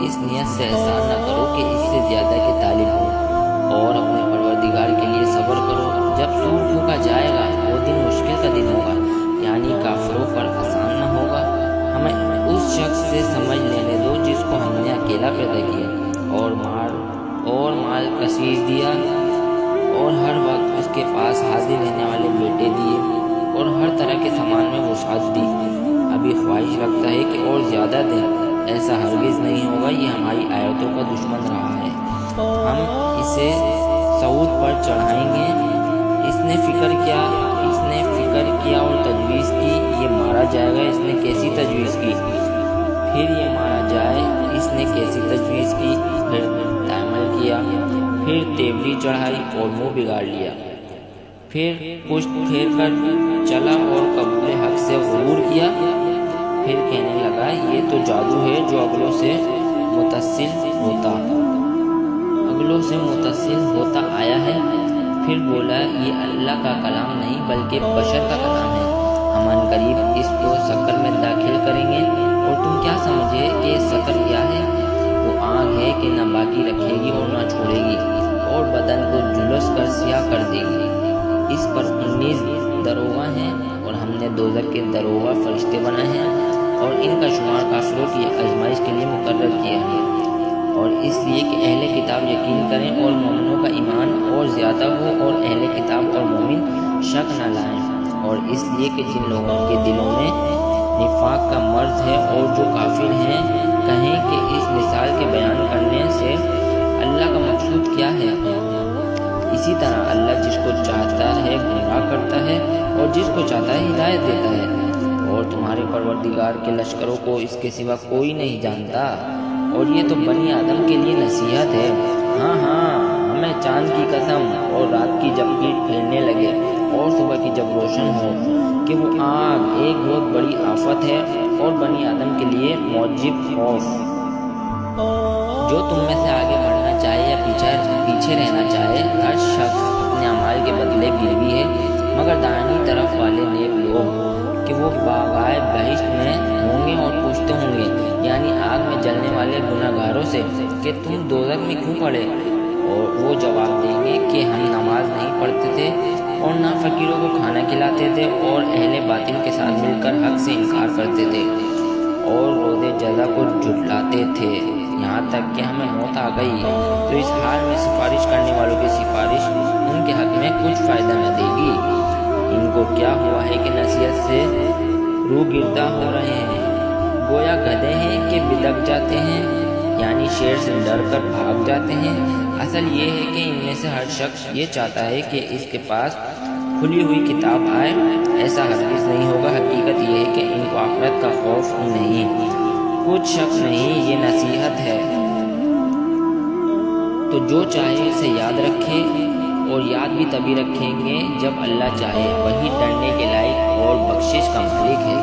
اس نیت سے احسان نہ کرو کہ اس سے زیادہ کے طالب ہو، اور اپنے پروردگار کے لیے صبر کرو۔ جب سور پھونکا جائے گا وہ دن مشکل کا دن ہوگا، یعنی کافروں پر آسان نہ ہوگا۔ ہمیں اس شخص سے سمجھ لینے دو جس کو ہم نے اکیلا پیدا کیا اور مال کثیر دیا، اور ہر وقت اس کے پاس حاضر رہنے والے بیٹے دیے، اور ہر طرح کے سامان میں وسعت دی۔ ابھی خواہش رکھتا ہے کہ اور زیادہ دیں، ایسا ہرگز نہیں ہوگا۔ یہ ہماری آیتوں کا دشمن رہا ہے، ہم اسے صعود پر چڑھائیں گے۔ اس نے فکر کیا اور تجویز کی، یہ مارا جائے گا۔ اس نے کیسی تجویز کی؟ پھر یہ مارا جائے، اس نے کیسی تجویز کی؟ پھر تعمل کیا، پھر تیوری چڑھائی اور منہ بگاڑ لیا، پھر پشت پھیر کر چلا اور قبول حق سے غرور کیا۔ پھر کہنے لگا یہ تو جادو ہے جو اگلوں سے متصل ہوتا آیا ہے۔ پھر بولا یہ اللہ کا کلام نہیں بلکہ بشر کا کلام ہے، ہم عنقریب اس کو سقر میں داخل کریں گے، اور تم کیا سمجھے کہ سقر کیا ہے؟ وہ آگ ہے کہ نہ باقی رکھے گی اور نہ چھوڑے گی، اور بدن کو جلس کر سیاہ کر دے گی۔ اس پر 19 دروغہ ہیں، اور ہم نے دوزخ کے دروغہ فرشتے بنائے ہیں، اور ان کا شمار کافروں کی آزمائش کے لیے مقرر کیا ہے، اور اس لیے کہ اہل کتاب یقین کریں اور مومنوں کا ایمان اور زیادہ ہو، اور اہل کتاب اور مومن شک نہ لائیں، اور اس لیے کہ جن لوگوں کے دلوں میں نفاق کا مرض ہے اور جو کافر ہیں کہیں کہ اس مثال کے بیان کرنے سے اللہ کا مقصود کیا ہے۔ اسی طرح اللہ جس کو چاہتا ہے گمراہ کرتا ہے اور جس کو چاہتا ہے ہدایت دیتا ہے، اور تمہارے پروردگار کے لشکروں کو اس کے سوا کوئی نہیں جانتا، اور یہ تو بنی آدم کے لیے نصیحت ہے۔ ہاں ہمیں چاند کی قسم، اور رات کی جب پیٹ پھیرنے لگے اور صبح کی جب روشن ہو، کہ وہ آگ ایک بہت بڑی آفت ہے اور بنی آدم کے لیے موجب خوف۔ جو تم میں سے آگے بڑھنا چاہے یا پیچھے رہنا چاہے، ہر شخص اپنے اعمال کے بدلے گروی ہے، مگر دائیں طرف والے نیک لوگ کہ وہ باغائے بہشت میں ہوں گے اور پوچھتے ہوں گے، یعنی آگ میں جلنے والے گناہ گاروں سے، کہ تم دوزخ میں کیوں پڑے؟ اور وہ جواب دیں گے کہ ہم نماز نہیں پڑھتے تھے اور نہ فقیروں کو کھانا کھلاتے تھے اور اہل باطل کے ساتھ مل کر حق سے انکار کرتے تھے اور روز جزا کو جھٹلاتے تھے، یہاں تک کہ ہمیں موت آ گئی۔ تو اس حال میں سفارش کرنے والوں کی سفارش ان کے حق میں کچھ فائدہ نہ دے گی۔ ان کو کیا ہوا ہے کہ نصیحت سے روگردہ ہو رہے ہیں، گویا گدھے ہیں کہ بدک جاتے ہیں، یعنی شیر سے ڈر کر بھاگ جاتے ہیں۔ اصل یہ ہے کہ ان میں سے ہر شخص یہ چاہتا ہے کہ اس کے پاس کھلی ہوئی کتاب آئے، ایسا ہرگز نہیں ہوگا۔ حقیقت یہ ہے کہ ان کو آخرت کا خوف ہی نہیں، کچھ شک نہیں، یہ نصیحت ہے۔ تو جو چاہے اسے یاد رکھے، اور یاد بھی تبھی رکھیں گے جب اللہ چاہے، وہی ڈرنے کے لائق اور بخشش کا مالک ہے۔